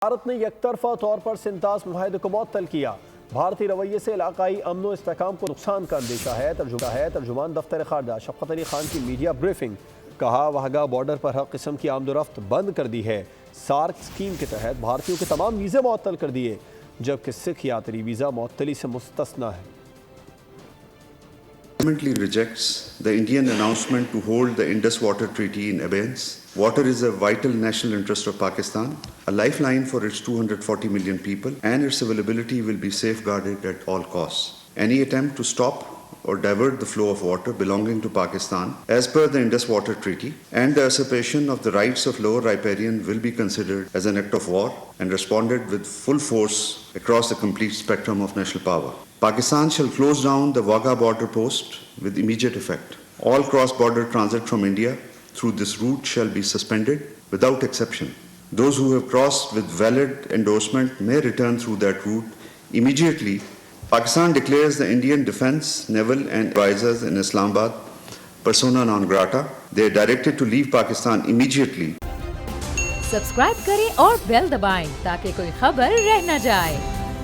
भारत ने यकतरफा तौर पर सिंतास मुआहदे को मुअत्तल किया। भारतीय रवैये से इलाकाई अमन व इस्तेहकाम को नुकसान का अंदेशा है। तर्जुमान दफ्तर खारजा शफ़क़त अली खान की मीडिया ब्रीफिंग। कहा, वाहगा बॉर्डर पर हर किस्म की आमदोरफ्त बंद कर दी है। सार्क स्कीम के तहत भारतीयों के तमाम वीज़े मुअत्तल कर दिए, जबकि सिख यात्री वीज़ा मुअत्तली से मुस्तस्ना है। Fundamentally rejects the Indian announcement to hold the Indus Water Treaty in abeyance. Water is a vital national interest of Pakistan, a lifeline for its 240 million people, and its availability will be safeguarded at all costs. Any attempt to stop or divert the flow of water belonging to Pakistan as per the Indus Water Treaty and the usurpation of the rights of lower riparian will be considered as an act of war and responded with full force across the complete spectrum of national power. Pakistan shall close down the Wagah border post with immediate effect. All cross-border transit from India through this route shall be suspended without exception. Those who have crossed with valid endorsement may return through that route immediately. Pakistan declares the Indian Defence, Naval and advisors in Islamabad persona non grata. They are directed to leave Pakistan immediately. Subscribe करें और bell दबाएं ताकि कोई खबर रह न जाए।